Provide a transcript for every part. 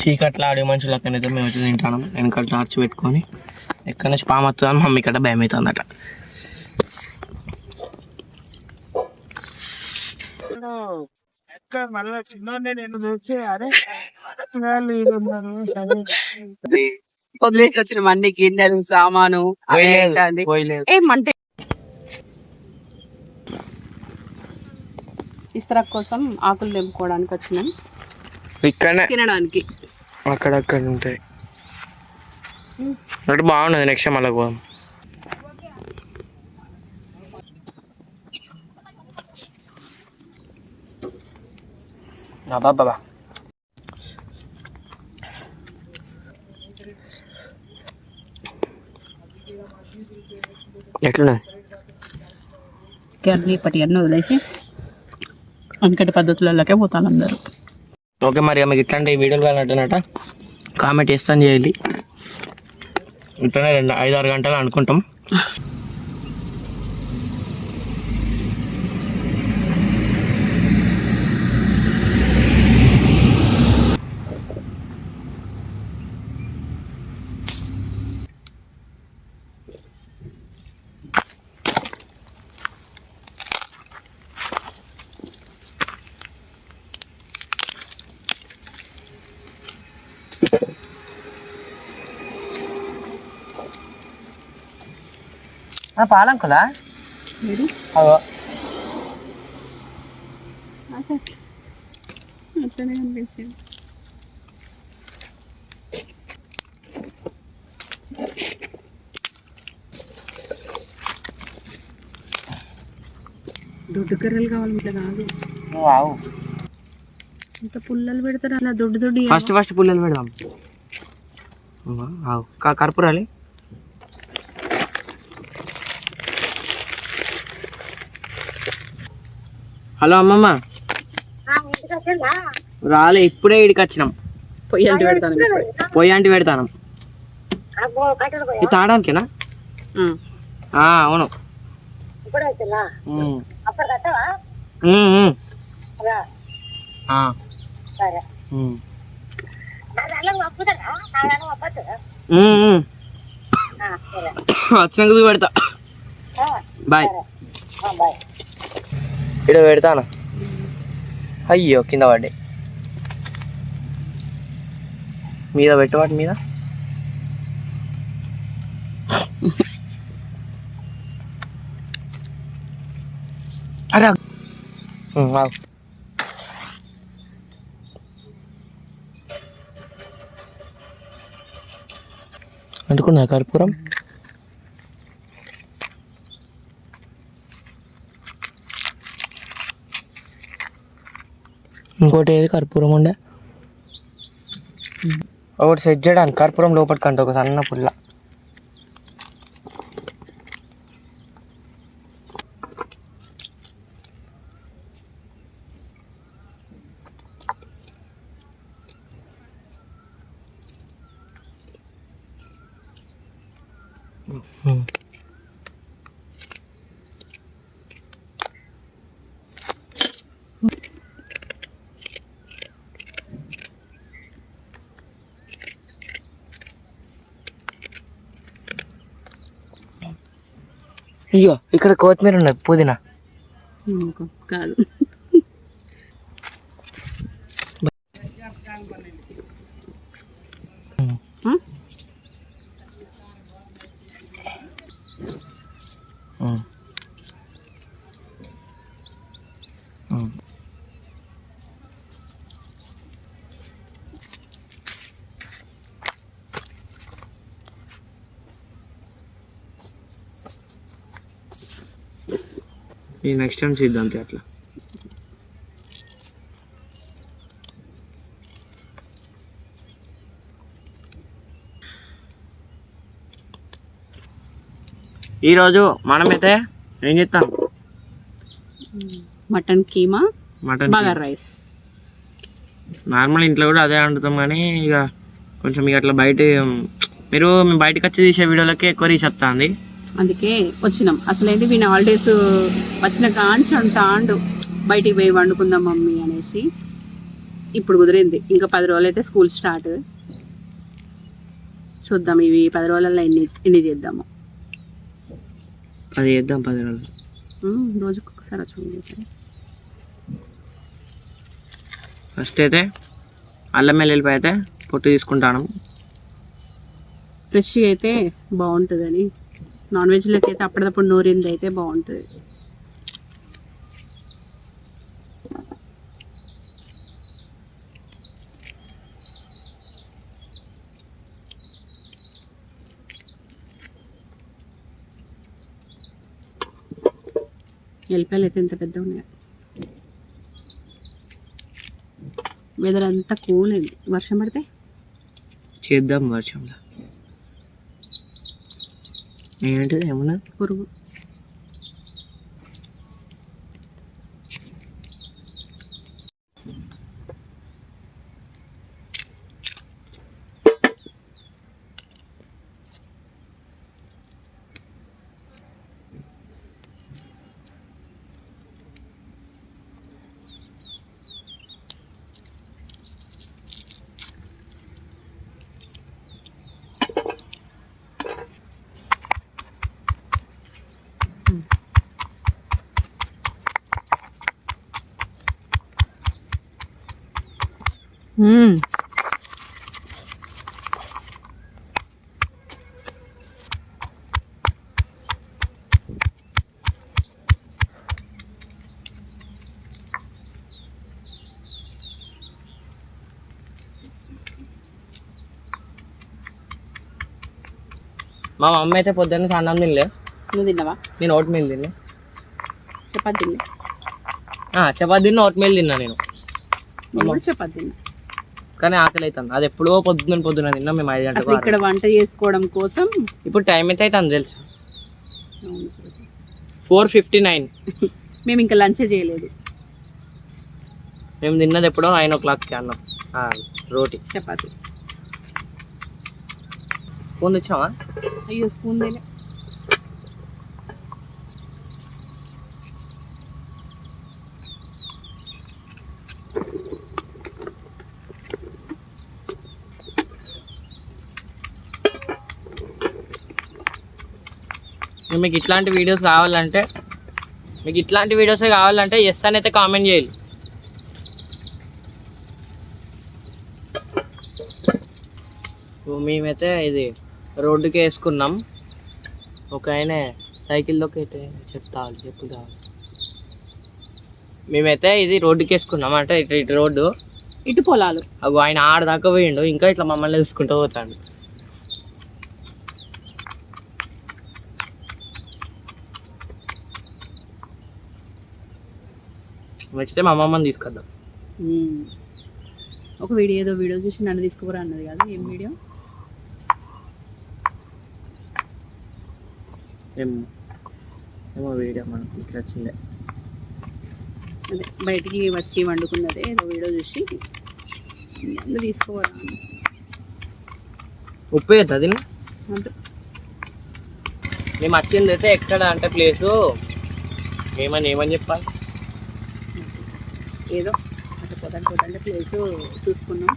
చీకట్లో ఆడే మనుషులు అక్కడైతే మేము వచ్చి తింటాను. వెనకాల టార్చ్ పెట్టుకొని ఎక్కడి నుంచి పాము వస్తుందని మమ్మీ కట్ట భయం అవుతుందట. వదిలేసి వచ్చిన అన్ని గిన్నెలు సామాను ఏమంటే ఇస్తరా కోసం ఆకులు తెంపుకోవడానికి వచ్చినాం. ఇక్కడ తినడానికి అక్కడక్కడ ఉంటాయి. అంటే బాగున్నది. నెక్స్ట్ మళ్ళీ పోదాం. బాబా ఎట్లున్నది? ఇప్పటి అన్నీ వదిలేసి వెనకటి పద్ధతులలోకే పోతాను అందరూ. ఓకే, మరి మీకు ఇట్లాంటి వీడియోలు కావాలంటున్నట కామెంట్ చేస్తాను చేయాలి. ఇట్లనే 5-6 గంటలు అనుకుంటాం. పాలంకులా అట్లనే అనిపించింది. దొడ్డు కర్రలు కావాలి, ఇట్లా కాదు. ఇంత పుల్లలు పెడతారు అలా దొడ్డు. ఫస్ట్ పుల్లలు పెడదాం. కర్పూరాలి. హలో అమ్మమ్మ, రాలే, ఇప్పుడే ఇడికి వచ్చినాం. పొయ్యి అంటి పెడతాను. తాగడానికేనా? అవును. వచ్చినాక పెడతా. బాయ్. ఇక్కడ పెడతాను. అయ్యో, కింద పడ్డాయి. మీద పెట్టవాటి మీద. అరే అంటుకున్నా కర్పూరం. ఇంకోటి ఏది కర్పూరం ఉండే, ఒకటి సెట్ చేయడానికి కర్పూరం లోపలికి అంటే ఒక సన్న పుల్ల. అయ్యో, ఇక్కడ కొత్తిమీర ఉన్నది, పుదీనా కాదు. ఈ నెక్స్ట్ టైం చేద్దాం అంతే. అట్లా ఈరోజు మనమైతే ఏం చేస్తాం? Mutton keema, bagara rice. Normal ఇంట్లో కూడా అదే వండుతాం, కానీ ఇక కొంచెం ఇక అట్లా బయట మేము బయటకు వచ్చి తీసే వీడియోలకే ఎక్కువ రీచ్ వస్తుంది. అందుకే వచ్చినాం. అసలైతే వీళ్ళ హాలిడేస్ వచ్చిన కాంచి అంటాండు బయటికి పోయి వండుకుందాం మమ్మీ అనేసి. ఇప్పుడు కుదిరింది. ఇంకా 10 రోజులు అయితే స్కూల్ స్టార్ట్. చూద్దాం ఇవి 10 రోజులలో ఎన్ని చేద్దాము. అది చేద్దాం 10 రోజులు. రోజుకి ఒకసారి చూడండి. ఫస్ట్ అయితే అల్లం వెల్లుల్లిపాయ అయితే పొట్టు తీసుకుంటాను. ఫ్రెష్ అయితే బాగుంటుందని. నాన్ వెజ్లోకి అయితే అప్పటిదప్పుడు నూరింది అయితే బాగుంటుంది. ఎల్లిపాయలు అయితే ఎంత పెద్ద ఉన్నాయి. వెదర్ అంతా కూల్ అయింది. వర్షం పడితే చేద్దాం వర్షంలో. ఏంటిది ఏమన్నా పురుగు. మా మమ్మీ అయితే పొద్దున్న అన్నం తినలే. నువ్వు తిన్నావా? నేను ఓట్ మీల్ తిన్నా. చపాతి తిన్నా. చపాతి తిన్నా, ఓట్ మీల్ తిన్నా. నేను కూడా చపాతి తిన్నా. కానీ ఆకలి అవుతుంది. అది ఎప్పుడో పొద్దున్న తిన్నా మేము 5 గంటలకు. ఇక్కడ వంట చేసుకోవడం కోసం ఇప్పుడు టైం అయితే అవుతుంది తెలుసు. 4:59. మేము ఇంకా లంచ్ చేయలేదు. మేము తిన్నది ఎప్పుడో 9 o'clockకి అన్నం, రోటీ చపాతి. ఫోన్ తెచ్చావా? అయ్యో స్పూన్ తేలే. మీకు ఇట్లాంటి వీడియోస్ కావాలంటే ఎస్ అని అయితే కామెంట్ చేయాలి. మేమైతే ఇది రోడ్డుకి వేసుకున్నాం. ఒక ఆయన సైకిల్లోకి అయితే చెప్పులు కావాలి. మేమైతే ఇది రోడ్డుకి వేసుకున్నాం. అంటే ఇటు రోడ్డు, ఇటు పొలాలు. అవి ఆయన ఆడదాకా పోయిండు, ఇంకా ఇట్లా మమ్మల్ని చూసుకుంటూ పోతాడు. వచ్చితే మా అమ్మమ్మని తీసుకొద్దాం. ఒక వీడియో చూసి నన్ను తీసుకురా అన్నది కదా. ఏం వీడియో? ఏమో వీడియో మనకి ఇట్లా వచ్చిందే. అదే బయటికి వచ్చి వండుకున్నదే ఏదో వీడియో చూసి నన్ను తీసుకోరా. ఉప్పు అవుతుంది అంతే. మేము వచ్చింది అయితే ఎక్కడ అంటే ప్లేసు ఏమని చెప్పాలి, ఏదో అట్లా పోతాంటే ప్లేస్ చూసుకున్నాం.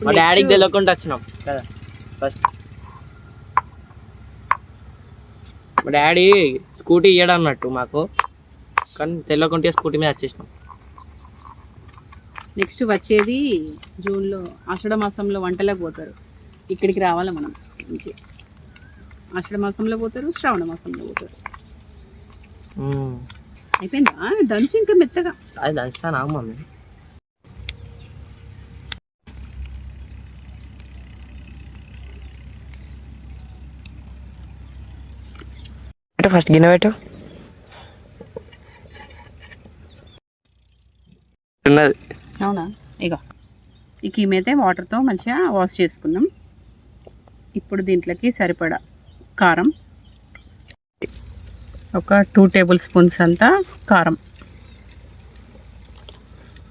మా డాడీకి తెలియకుండా వచ్చినాం కదా. ఫస్ట్ మా డాడీ స్కూటీ ఇయ్యడం అన్నట్టు మాకు, కానీ తెలియకుంటే స్కూటీ మీద వచ్చేసినాం. నెక్స్ట్ వచ్చేది జూన్లో ఆషాఢ మాసంలో వంటలకు పోతారు. ఇక్కడికి రావాలి మనం. ఆషాఢ మాసంలో పోతారు, శ్రావణ మాసంలో పోతారు. అయిపోయిందా దంచి? ఇంకా మెత్తగా అది దంచుతానా మమ్మీ? ఫస్ట్ గిన్నె పెట్టు. అవునా? ఇక ఈ కీమైతే వాటర్తో మంచిగా వాష్ చేసుకున్నాం. ఇప్పుడు దీంట్లోకి సరిపడా కారం, ఒక 2 టేబుల్ స్పూన్స్ అంతా కారం,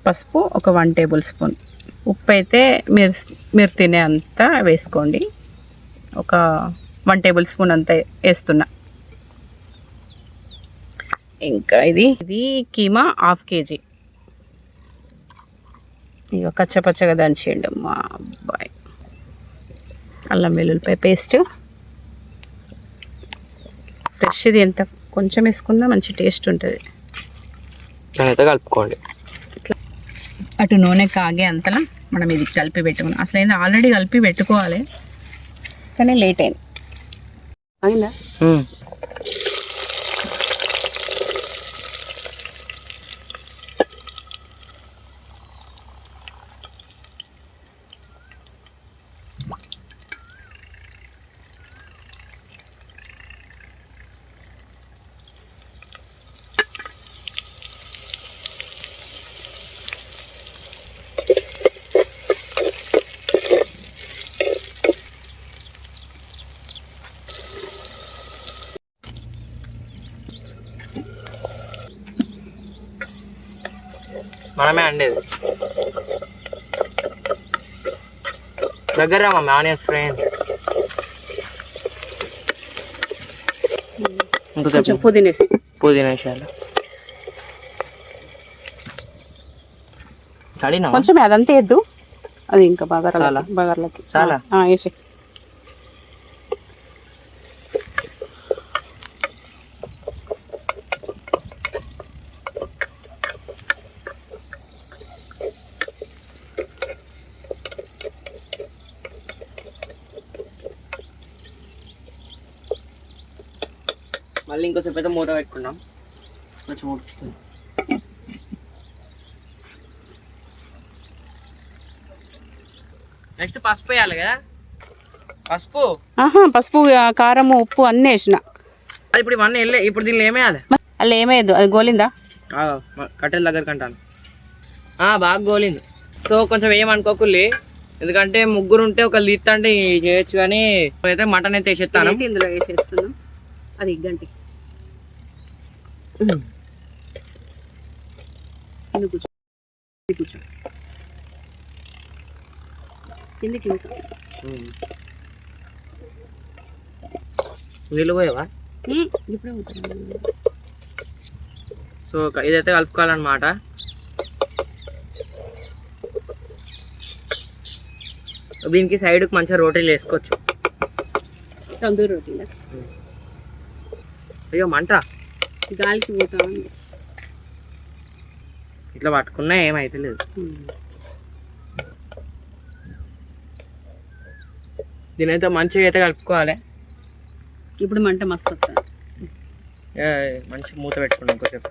పసుపు ఒక 1 టేబుల్ స్పూన్, ఉప్పు అయితే మీరు తినే అంతా వేసుకోండి. ఒక 1 టేబుల్ స్పూన్ అంతా వేస్తున్నా. ఇంకా ఇది కీమా 1/2 kg. ఇక కచ్చపచ్చగా దంచేయండి మా అబ్బాయి. అల్లం వెల్లుల్లిపాయ పేస్ట్ ఫ్రెష్ది ఎంత కొంచెం వేసుకున్నా మంచి టేస్ట్ ఉంటుంది. అయితే కలుపుకోండి. అటు నూనె కాగే అంతలా మనం ఇది కలిపి పెట్టుకున్నాం. అసలు ఏంది ఆల్రెడీ కలిపి పెట్టుకోవాలి కానీ లేట్ అయింది. అయిందా? మనమే అండేది. దగ్గర మమ్మీ ఆనియన్స్ ఫ్రై కొంచెం పుదీనా వేసేయాలి. కడినా కొంచెం అదంతా వేద్దు, అది ఇంకా బగార్లకి చాలా వేసి. మళ్ళీ ఇంకోసేపు అయితే మూత పెట్టుకున్నాం. కొంచెం ఉడుకుతుంది. నెక్స్ట్ పసుపు వేయాలి కదా. పసుపు కారం ఉప్పు అన్నీ వేసిన. అది ఇప్పుడు ఇవన్నీ వెళ్ళే. ఇప్పుడు దీనిలో ఏమేయాలి? అలా ఏమేయద్దు, అది గోలిందా? కట్టెల దగ్గర కంటాను. బాగా గోలింది. సో కొంచెం ఏమనుకోకుల్లి, ఎందుకంటే ముగ్గురు ఉంటే ఒకళ్ళు తీస్తా అంటే చేయొచ్చు. కానీ అయితే మటన్ అయితే వేసేస్తాను. ఇందులో వేసేస్తున్నాం. అది గంటి కూర్చో కిందికి వీళ్ళు పోయేవా? ఇప్పుడే సో ఇదైతే కలుపుకోవాలన్నమాట. దీనికి సైడ్కి మంచిగా రోటీలు వేసుకోవచ్చు. తందూరి రోటీలా? అయ్యో మంట గాలికి పోతా. ఇట్లా పట్టుకున్నా ఏమైతే లేదు. దీనైతే మంచిగా అయితే కలుపుకోవాలి. ఇప్పుడు మంట మస్తు వస్తుంది. మంచి మూత పెట్టుకున్నాం కొంచెం.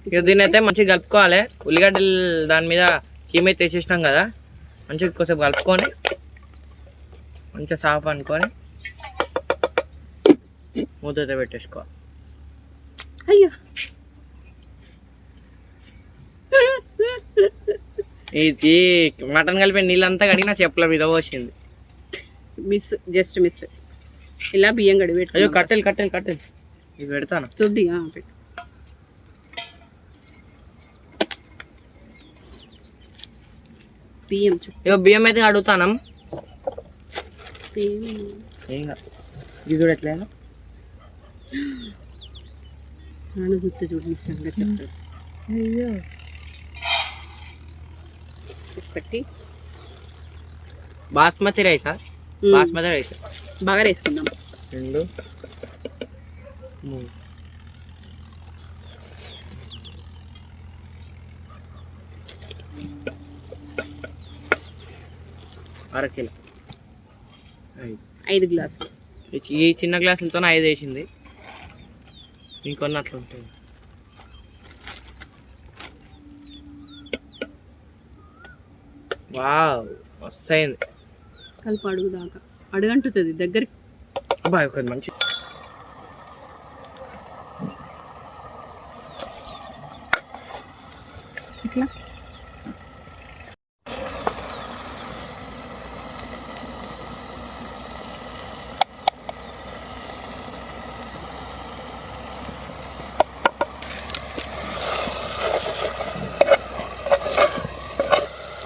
ఇక దీన్ని అయితే మంచిగా కలుపుకోవాలి. ఉల్లిగడ్డలు దాని మీద కీమైతే వేసేసినాం కదా, మంచిగా కొంచెం కలుపుకొని మంచిగా సాఫ్ అనుకొని మూత అయితే పెట్టేసుకోవాలి. అయ్యో ఇది మటన్ కలిపి నీళ్ళంతా కడిగినా చెప్పుల మీద పోసింది. Just miss. ఇలా బియ్యం కడిగి పెట్టు. అయ్యో కట్టెలు ఇది పెడతాను. తుడ్డి బియ్యం బియ్యం అయితే అడుగుతాను. ఇది కూడా ఎట్లా నాన్న చూస్తే చూడండి సంగతి చెప్తాడు. అయ్యో ఒకటి బాస్మతి రైసా? బాస్మతి రైస్ బాగా వేసుకుందాం. 2 3 అరకిలో 5 గ్లాసులు. ఈ చిన్న గ్లాసులతో 5 వేసింది. ఇంకొన్ని అట్లా ఉంటుంది. వావ్ మస్తు అయింది. కలిపి అడుగుదాకా అడుగంటుతుంది దగ్గరికి. అబ్బాయి ఒక మంచి ఇట్లా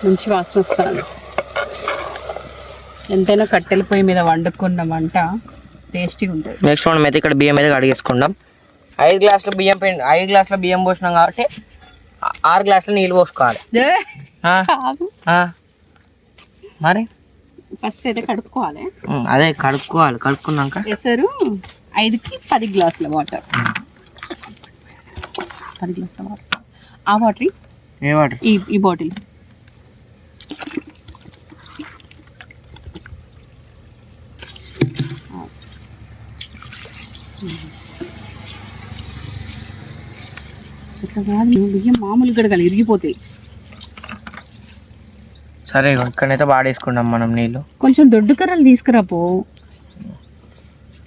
మంచి వాసన వస్తుంది. ఎంతైనా కట్టెల పొయ్యి మీద వండుకున్న వంట టేస్టీగా ఉంటుంది. నెక్స్ట్ మనం అయితే ఇక్కడ బియ్యం మీద కడిగేసుకుందాం. 5 గ్లాసుల బియ్యం పిండి 5 గ్లాసుల బియ్యం పోసినాం కాబట్టి 6 గ్లాసుల నీళ్ళు పోసుకోవాలి. మరి ఫస్ట్ అయితే కడుక్కోవాలి. అదే కడుక్కున్నాక ఎసరు 5కి 10 గ్లాసుల వాటర్. 10 గ్లాసుల వాటర్. ఆ వాటర్ ఏ వాటర్? ఈ బాటిల్. బియ్యం మామూలు గడగాలి, ఇరిగిపోతాయి. సరే ఇక్కడైతే వాడేసుకుంటాం మనం నీళ్ళు. కొంచెం దొడ్డు కర్రలు తీసుకురాపో.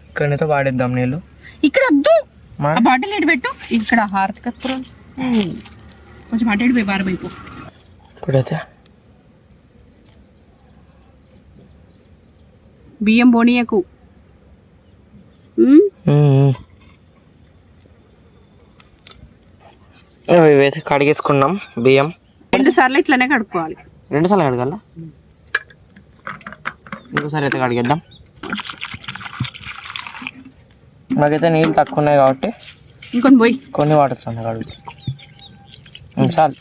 ఇక్కడైతే వాడేద్దాం నీళ్ళు. ఇక్కడ వద్దు, ఆ బాటిల్ ఇటు పెట్టు. ఇక్కడ హారతి కర్పూరం కొంచెం అటు ఇటు పోయి బారం అయిపో. ఇప్పుడైతే బియ్యం పోనీయకు. వేసి కడిగేసుకున్నాం బియ్యం. 2 సార్లు ఇట్లానే కడుక్కోవాలి. 2 సార్లు కడగాల. ఇంకోసారి అయితే కడిగేద్దాం. నాకైతే నీళ్ళు తక్కువ ఉన్నాయి కాబట్టి కొన్ని వాడుతున్నాయి కడుగు. చాలు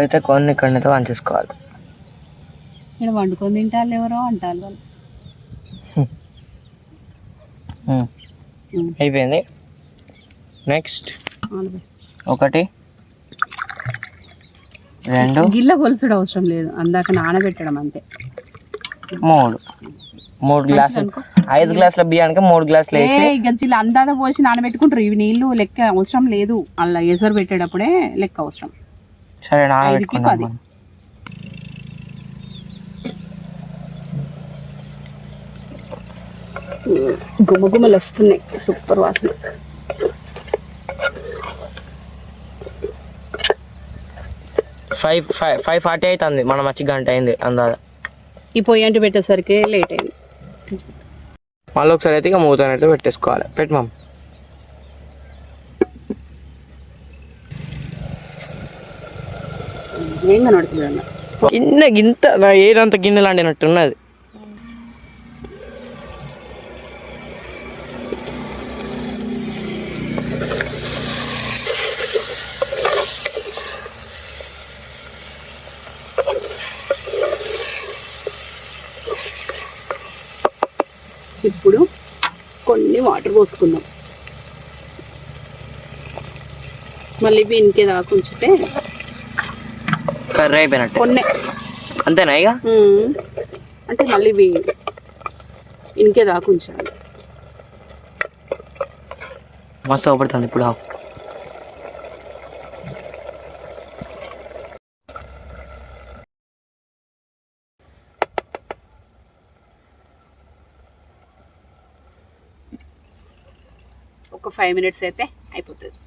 అయితే కొన్ని ఇక్కడనైతే వంచేసుకోవాలి. ఇక్కడ వండుకొని తింటారు ఎవరో అంటారు వాళ్ళు. అయిపోయింది. నెక్స్ట్ 1 2 గిల్ల కొలుసుడు అవసరం లేదు, అందాక నానబెట్టడం అంతే. 3 గ్లాసులు 5 గ్లాసుల బియ్యానికి 3 గ్లాసులు వేసి గజ్జిలు అందాక పోసి నానబెట్టుకుంటారు. ఇవి నీళ్లు లెక్క అవసరం లేదు, అలా ఎసరు పెట్టేటప్పుడే లెక్క అవసరం. సరే 5కి 10. గుమ్మగుమ్మలు వస్తున్నాయి, సూపర్ వాసన. ఫైవ్ 40 అవుతుంది. మనం వచ్చి గంట అయింది అందాక. ఈ పొయ్యి అంటే పెట్టేసరికి లేట్ అయింది. మళ్ళీ ఒకసారి అయితే ఇక మూతనైతే పెట్టేసుకోవాలి. పెట్టమా ఏం కనబడుతుంది గింత నా ఏదంత గిన్నెలు అండినట్టు ఉన్నది. ఇప్పుడు కొన్ని వాటర్ పోసుకుందాం. మళ్ళీ ఇవి ఇంకే దాకా ఉంచితే కర్రీ అయిపోయినట్టు. కొన్ని అంతేనా ఇక? అంటే మళ్ళీ ఇవి ఇంకే దాకా ఉంచాలి. మస్తు అవపడుతుంది ఇప్పుడు. ఒక 5 minutes అయితే అయిపోతుంది.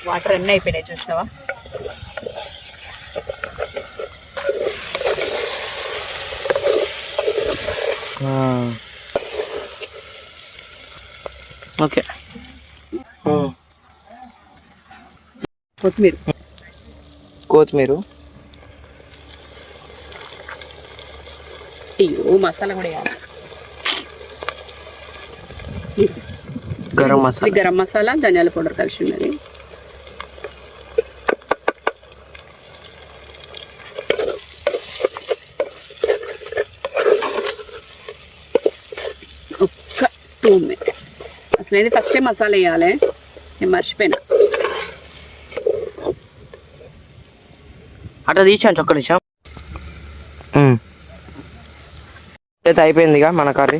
వాటర్ అన్నీ అయిపోయినాయి చూసినావా? ఓకే. కొత్తిమీర అయ్యో మసాలా కూడా వేయాలి. గరం మసాలా ధనియాల పౌడర్ కలిసి ఉన్నది. ఒక్క 2 minutes. అసలు ఇది ఫస్టే మసాలా వేయాలి, నేను మర్చిపోయినా. అట్లా తీసాను ఒక్క నిమిషం. అయితే అయిపోయిందిగా మన కర్రీ.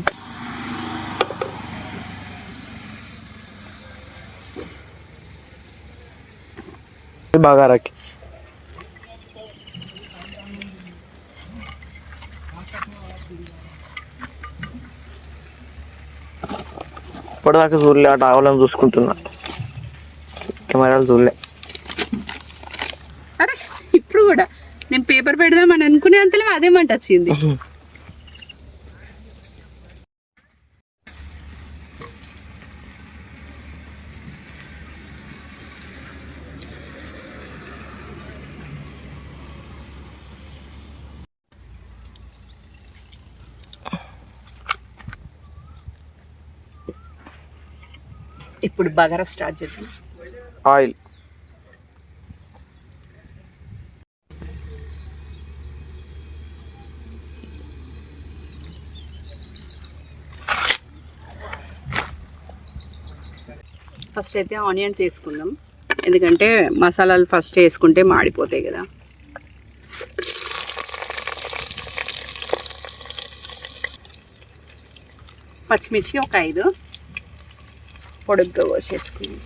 బగారాకి ఇప్పటిదాకా చూడలే, అటు ఆవలం చూసుకుంటున్నా, కెమెరాలు చూడలే. అరే ఇప్పుడు కూడా నేను పేపర్ పెడదామని అనుకునే అంతలో అదే మంట వచ్చింది. ఇప్పుడు బగారా స్టార్ట్ చేద్దాం. ఆయిల్ ఫస్ట్ అయితే ఆనియన్స్ వేసుకుందాం, ఎందుకంటే మసాలాలు ఫస్ట్ వేసుకుంటే మాడిపోతాయి కదా. పచ్చిమిర్చి ఒక 5 పొడుగ్గా కోసేసుకుందాం.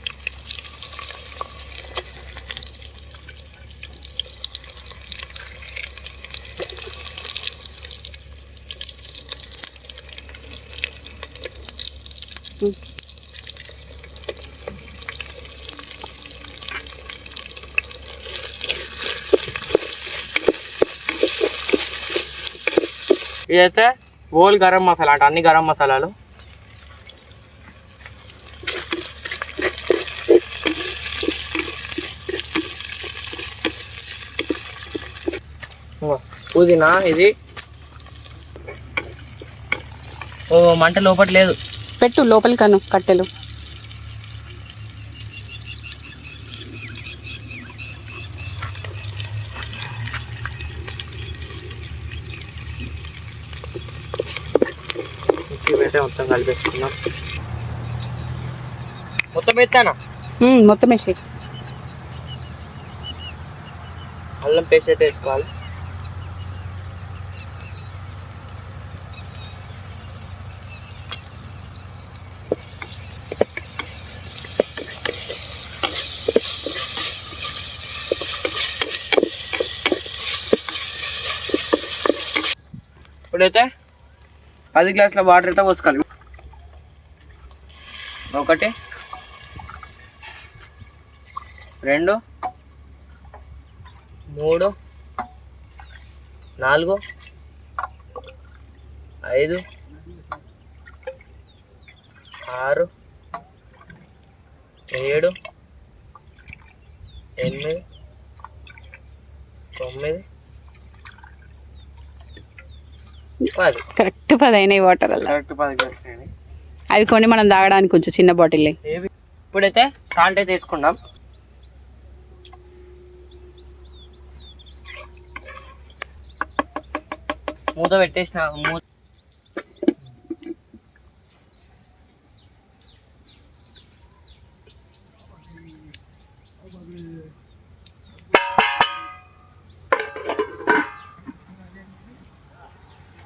ఇదైతే హోల్ గరం మసాలా అంటే అన్ని గరం మసాలాలు. పుదీనా ఇది. ఓ మంట లోపల లేదు, పెట్టు లోపలి కను కట్టెలు. అయితే మొత్తం కలిపేసుకున్నాం. మొత్తం వేస్తానా? మొత్తం వేసే. అల్లం పేస్ట్ అయితే వేసుకోవాలి. ఇప్పుడైతే 10 గ్లాసుల వాటర్ అయితే పోసుకోవాలి. 1 2 3 4 5 6 7 8 9 10. కరెక్ట్ 10 అయినాయి వాటర్ అలా. కరెక్ట్ 10 గ్లాసులు. అవి కొన్ని మనం తాగడానికి కొంచెం చిన్న బాటిల్. ఇప్పుడైతే సాల్ట్ అయితే వేసుకుందాం. మూత పెట్టేసిన.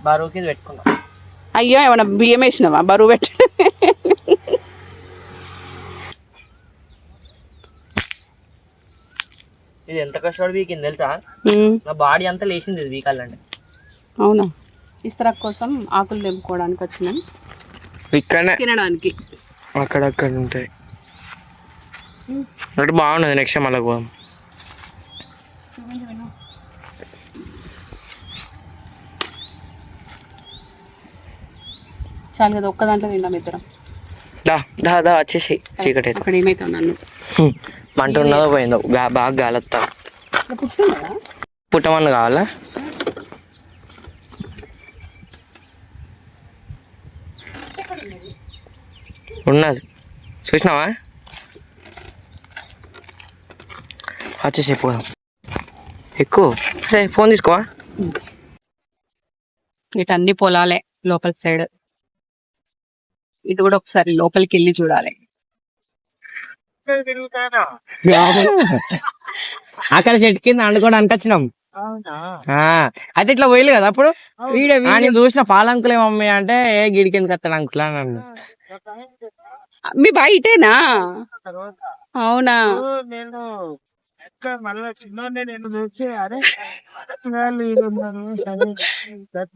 బరువుకి ఇది పెట్టుకున్నాం. అయ్యో ఏమన్నా బియ్యం వేసినావా బరువు పెట్ట? ఇది ఎంత కష్టపడి వీకింది తెలుసా? నా బాడీ అంతా లేచింది ఇది వీకాలండి. అవునా? ఇస్తరా కోసం ఆకులు తెంపుకోవడానికి వచ్చినాం. ఇక్కడనే తినడానికి అక్కడక్కడ ఉంటాయి. అంటే బాగున్నది. నెక్స్ట్ టైం అలా పోదాం. చాలు కదా, ఒక్క దాంట్లో తిందాం ఇద్దరం. దా వచ్చేసి చీకటి అయితే. అక్కడ ఏమైతే నన్ను మంట ఉన్నదో పోయిందో బాగా గాలత్తా. పుట్టమన్ను కావాలా? ఉన్నది చూసినావా? వచ్చేసి పోదాం. ఎక్కువ ఫోన్ తీసుకోవా? ఇటు అన్ని పొలాలే లోపల సైడ్. ఇటు కూడా ఒకసారి లోపలికి వెళ్ళి చూడాలి. అక్కడ చెట్టు కింద వండుకోవడానికి వచ్చినాం. అయితే ఇట్లా పోయలే కదా అప్పుడు. నేను చూసిన పాలంకులే మమ్మీ అంటే ఏ గిడి కిందకి వస్తాడు అంకుల్ అని అన్న. మీ బయటేనా? అవునా? నేను మళ్ళీ చిన్నోనే నేను చూసి అరే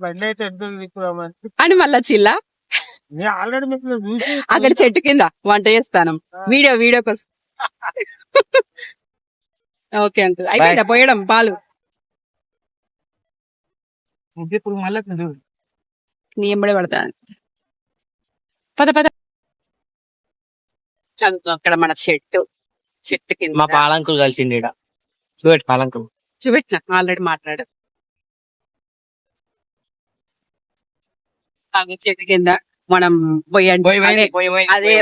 బండి అయితే ఎంత తీసుకురామని అని మళ్ళా చిల్లా నేను ఆల్రెడీ మీకు చూసి అక్కడ చెట్టు కింద వంట చేస్తాను. వీడియో కోసం. Okay uncle. అయిపోయిందా పోయడం పాలు? ఇప్పుడు మళ్ళీ నీ ఎంబడే పడతాను. పద పద. చదువుతూ అక్కడ మన చెట్టు కింద మా పాలంకులు కలిసింది. చూపెట్టు పాలంకులు. చూపెట్టిన ఆల్రెడీ మాట్లాడు. చెట్టు కింద మనం పోయండి. అదే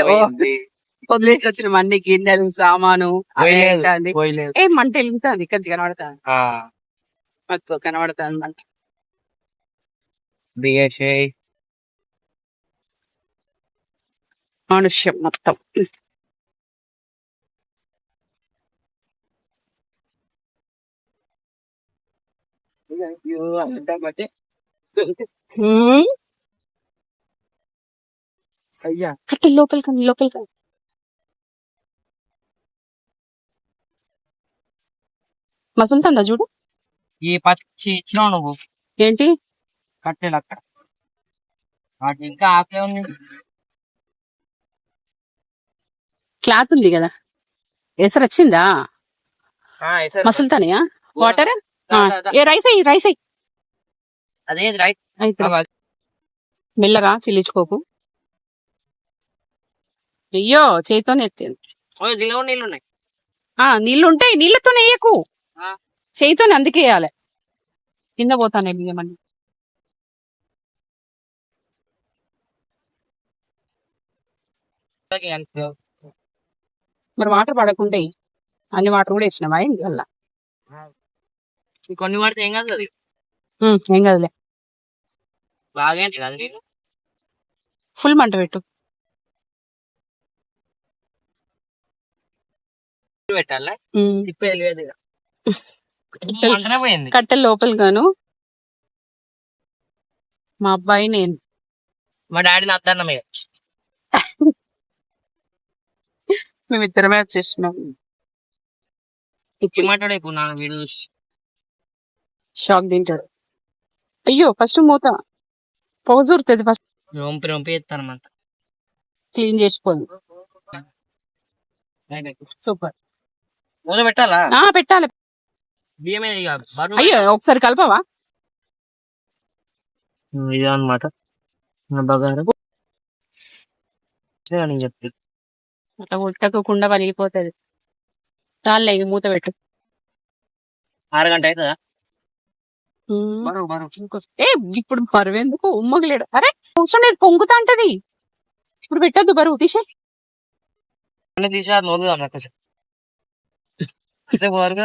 వదిలేసి వచ్చిన అన్ని గిన్నెలు సామాను అదే ఏంటండి? పోయలేదు. ఏ మంట వెళ్తుంది ఇక్కడ కనబడతాను మొత్తం కనబడతాను మంట. బిఎస్ఐ మనుష్యం మొత్తం. అయ్యా కట్ట లోపలికి మసులుతుందా చూడు. ఈ పచ్చి ఇచ్చినావు నువ్వు ఏంటి కట్టెలు అక్కడ వాటి ఇంకా ఆకే ఉంది. క్లాత్ ఉంది కదా, ఎసరు వచ్చిందా? మసులుతానయా వాటర్? ఏ రైస్ అయ్యి అదే రైట్ అయితే మెల్లగా చిల్లించుకోకు. అయ్యో చేతితోనే ఎత్తేది. దీనిలో నీళ్ళు ఉన్నాయి. నీళ్ళు ఉంటాయి, నీళ్ళతోనే వేయకు, ఆ. చేతితోనే అందుకే వేయాలి. కింద పోతానే బియ్యమని. మరి వాటర్ పడకుండా అన్ని వాటర్ కూడా వేసినావా వల్ల? కొన్ని వాడితే ఏం కాదు అది ఏం కదలే. బాగా ఏంటి కదా నీళ్ళు ఫుల్ మంట పెట్టు. పెట్టాలా తిప్పేది లేదు ఇక. మంటనే పోయింది. కట్టెల లోపలి గాను మా అబ్బాయి నేను మా డాడీ అద్దన్నమే మేమిద్దరమే వచ్చేసినాం. ఇప్పుడు మాట్లాడే ఇప్పుడు నా వీడియో చూసి షాక్ తింటాడు. అయ్యో ఫస్ట్ మూత పొగజూరుతుంది. ఫస్ట్ రొంపి ఎత్తాను అంత క్లీన్ చేసుకోండి. సూపర్. మూత పెట్టాలా? పెట్టాలి. బియ్యమే అయ్యో ఒకసారి కలపవా? ఇదే అనమాట బగారం నేను చెప్పి అట్లా ఉట్టకుండా వలిగిపోతుంది. చాలే మూత పెట్టు. 6 గంట అవుతుందా? ఇప్పుడు బరువు ఎందుకు ఉమ్మగలేడు? అరే అవసరం లేదు, పొంగుతా అంటది. ఇప్పుడు పెట్టద్దు, బరువు తీసే. తీసా నోరుదా నాకు వరకు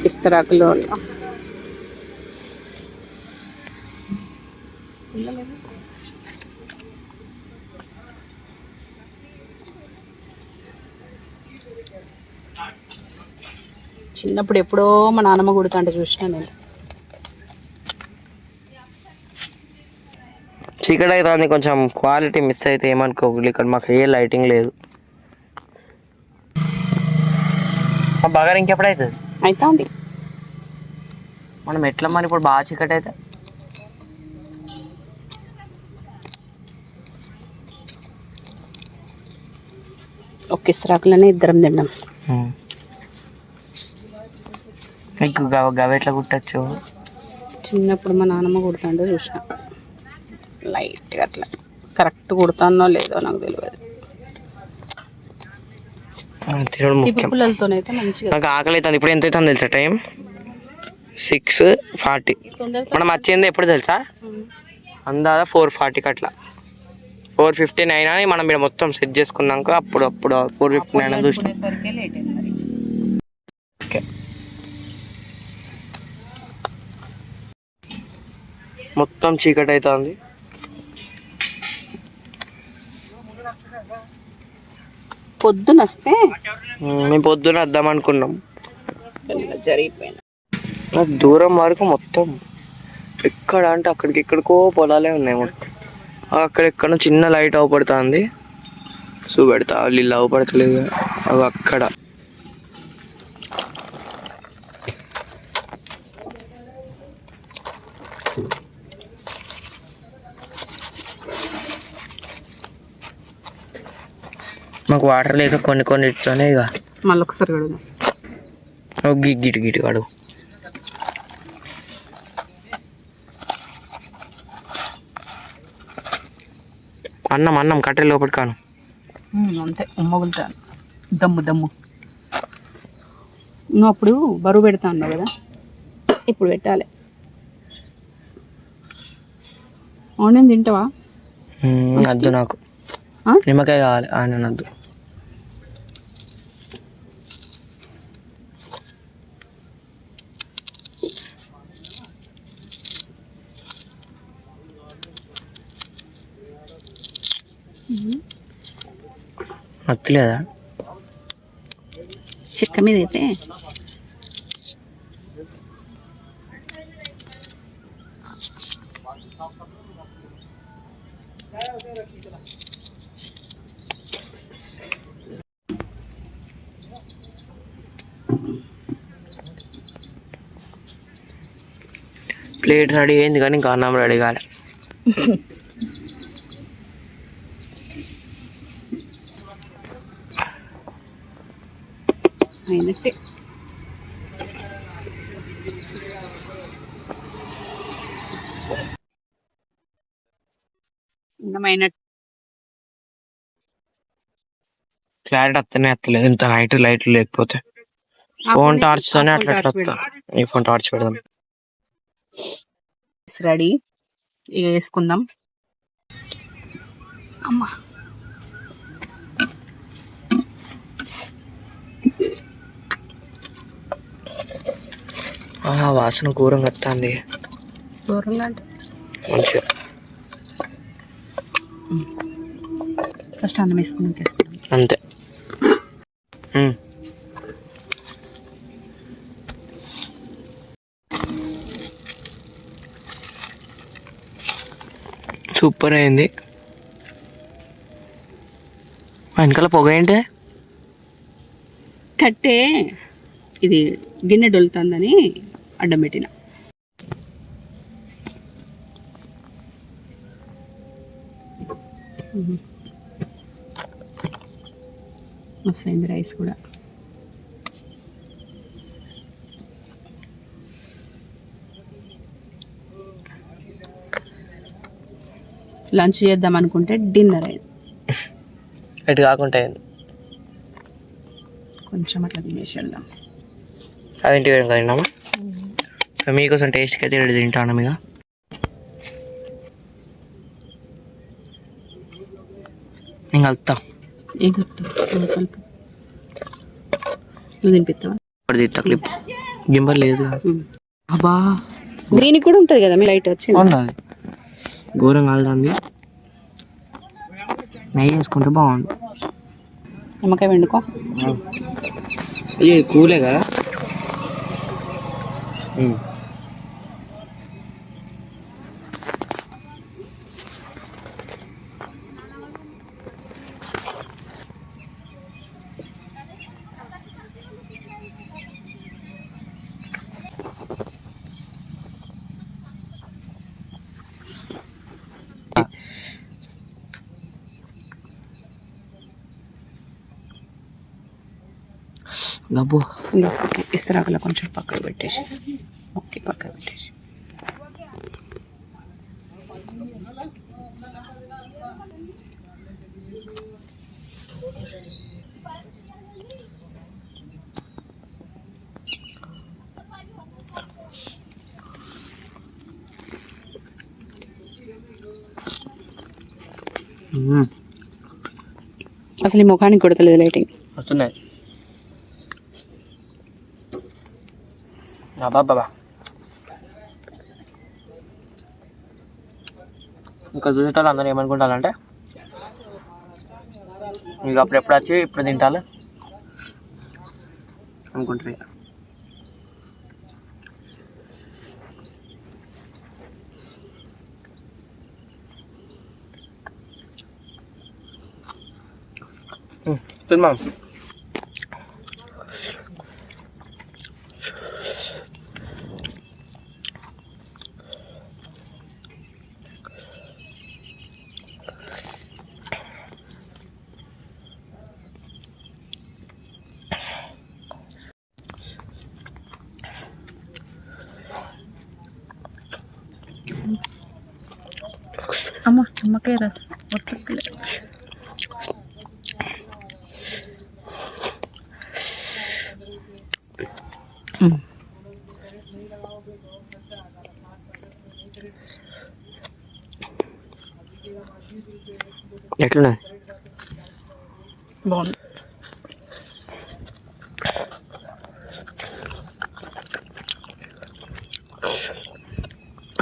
ఇస్తరాకులో చిన్నప్పుడు ఎప్పుడో మా నాన్నమ్మ కుడుతుంటే చూసిన నేను. చీకటి అవుతుంది, కొంచెం క్వాలిటీ మిస్ అయితే ఏమనుకోవాలి. ఇక్కడ మాకు ఏ లైటింగ్ లేదు. బగారు ఇంకెప్పుడు అవుతుంది? అవుతుంది. మనం ఎట్లా మరి ఇప్పుడు బాగా చీకటి అయితే? ఒక ఇస్తరాకులోనే ఇద్దరం తిన్నాం. మీకు గవ ఎట్లా కుట్టచ్చు? చిన్నప్పుడు మా నాన్నమ్మ కుడుతుంటే చూసిన. లైట్గా అట్లా కరెక్ట్ కుడతానో లేదో నాకు తెలియదు. పుల్లలతోనైతే మంచిగా. నాకు ఆకలి అవుతుంది. ఇప్పుడు ఎంత అవుతుంది తెలుసా? టైం 6:40. మనం వచ్చింది ఎప్పుడు తెలుసా? అందాదా 4:40కి అట్లా. 4:59 అని మనం ఇక్కడ మొత్తం సెట్ చేసుకున్నాక అప్పుడు 4:59 చూసినాం. ఓకే మొత్తం చీకటి అవుతుంది. పొద్దున వస్తే మేము పొద్దున వద్దాం అనుకున్నాం. జరిగిపోయినా దూరం వరకు మొత్తం ఎక్కడ అంటే అక్కడికి ఎక్కడికో పొలాలే ఉన్నాయి. మొత్తం అక్కడెక్కడ చిన్న లైట్ అవపడుతుంది. చూపెడతా వీళ్ళు అవపడతలేదు అవి అక్కడ. మాకు వాటర్ లేక కొన్ని ఇచ్చానే ఇక మళ్ళీ ఒకసారి కడుగు. గిటి కడుగు. అన్నం కట్టె లోపలి కాను అంతే ఉమ్మగులుతాను. దమ్ము నువ్వు అప్పుడు బరువు పెడతా అన్నావు కదా, ఇప్పుడు పెట్టాలి. ఆనియన్ తింటావా? వద్దు నాకు, ఆ? నిమ్మకాయ కావాలి. ఆనియన్ వద్దు. నచ్చలేదా చెక్క మీద అయితే ప్లేట్ రెడీ అయింది కానీ ఇంకా అన్నం రెడీ కాలే. అయినట్టే. అన్నమైనట్టు. క్లారిటీ వస్తేనే వస్తలేదు ఇంత నైట్ లైట్లు లేకపోతే. ఫోన్ టార్చ్ తోనే అట్లా వస్తా. ఈ ఫోన్ టార్చ్ పెడదాం. రెడీ, ఇక వేసుకుందాం. అమ్మా వాసన ఘోరంగా వస్తుంది. దూరంగా అంటే మంచిగా ఫస్ట్ అన్నం వేసుకున్నాం అంతే. సూపర్ అయింది. వెనకాల పొగ ఏంటి? కట్టే ఇది గిన్నె డొలుతుందని అడ్డం పెట్టిన. మస్తు అయింది రైస్ కూడా. లంచ్ చేద్దాం అనుకుంటే డిన్నర్ అయింది. ఎటు కాకుండా అయింది. కొంచెం అట్లా తినేసి వెళ్దాం. అదేంటి తిన్నామా? మీకోసం టేస్ట్కి అయితే రెడీ తింటాను. ఇక నేను కలుపుతా. ఏం కలుపుతావు? కలుపు. నువ్వు తినిపిస్తావా? తీస్తా క్లిప్. గింబర్ లేదు. అబ్బా దీనికి కూడా ఉంటుంది కదా, మీ లైట్ వచ్చింది. ఉండాలి. ఘోరం కాలుతుంది. నెయ్యి వేసుకుంటే బాగుంది. నిమ్మకాయ వండుకో. ఇది కూలే కదా. గబ్బు ఇస్తరాకులో కొంచెం పక్కకు పెట్టేసి, ఓకే పక్కకు పెట్టేసి. అసలు ఈ ముఖానికి కొడతలేదు లైటింగ్. వస్తున్నాయి. బాబా ఇంకా చూసేటాలు అందరూ ఏమనుకుంటారంటే ఇక అప్పుడు ఎప్పుడు వచ్చి ఇప్పుడు తింటారు అనుకుంటారు. తిన్నాం. అమ్మ నిమ్మకాయ రసం ఒట్టుకులే. ఎట్లున్నది? బాగుంది.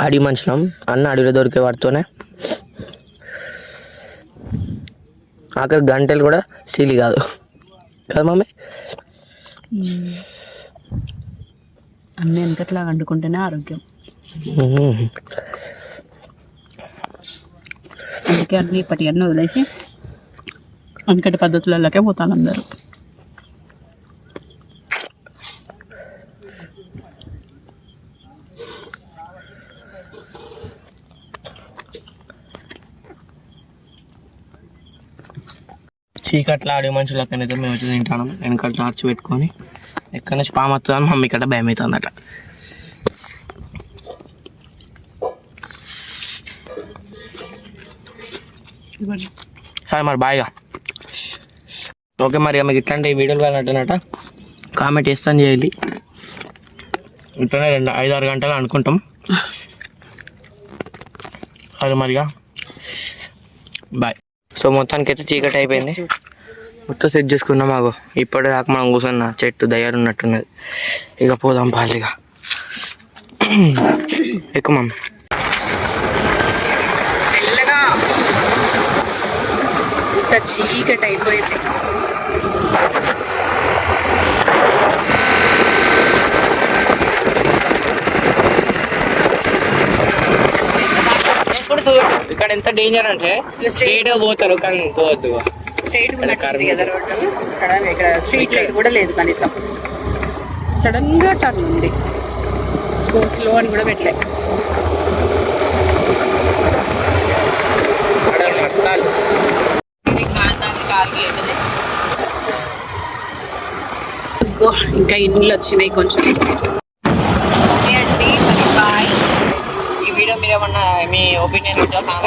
అడవి మనుషులం అన్న అడవిలో దొరికే వాటితోనే ఆఖరి గంటలు కూడా సీలి కాదు కదా మమ్మీ? అన్నీ వెనకట్లా వండుకుంటేనే ఆరోగ్యం. అందుకే అన్నీ ఇప్పటివన్నీ వదిలేసి వెనకటి పద్ధతులలోకే పోతాను అందరూ. చీకట్లా అడవి మనుషులకైతే మేము వచ్చి తింటాను. వెనకాల టార్చ్ పెట్టుకొని ఎక్కడి నుంచి పాము వస్తుందని మమ్మీ ఇక్కడ భయం అవుతుందట. సరే మరి బాయ్గా. ఓకే మరి మీకు ఇట్లాంటి వీడియోలు కావాలంటున్నట కామెంట్ చేస్తాను చేయాలి. ఇట్లనే 5-6 గంటలు అనుకుంటాం. సరే మరిగా బాయ్. సో మొత్తానికి అయితే చీకటి అయిపోయింది. మొత్తం సెట్ చేసుకున్నాం. మాకు ఇప్పటిదాకా మనం కూర్చున్న చెట్టు దయ్యాలు ఉన్నట్టున్నది. ఇక పోదాం పాలిగా. ఎక్కువ మమ్మీ. మెల్లగా ఇంత చీకటి అయిపోయింది. ఇక్కడ ఎంత డేంజర్ అంటే స్ట్రైట్ పోతారు కానీ పోవద్దు. స్ట్రైట్ కదా రోడ్డు. సడన్ ఇక్కడ స్ట్రీట్ లైట్ కూడా లేదు కనీసం. సడన్ గా టర్న్ ఉంది. స్లో అని కూడా పెట్టలే. ఇంకా ఇండ్లు వచ్చినాయి కొంచెం. ఓకే అండి, బాయ్. ఈ వీడియో మీరు ఏమన్నా మీ ఒపీనియన్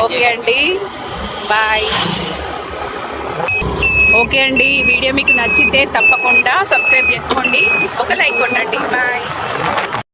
ఓకే అండి, బాయ్. ఓకే అండి, ఈ వీడియో మీకు నచ్చితే తప్పకుండా సబ్స్క్రైబ్ చేసుకోండి, ఒక లైక్ కొట్టండి. బాయ్.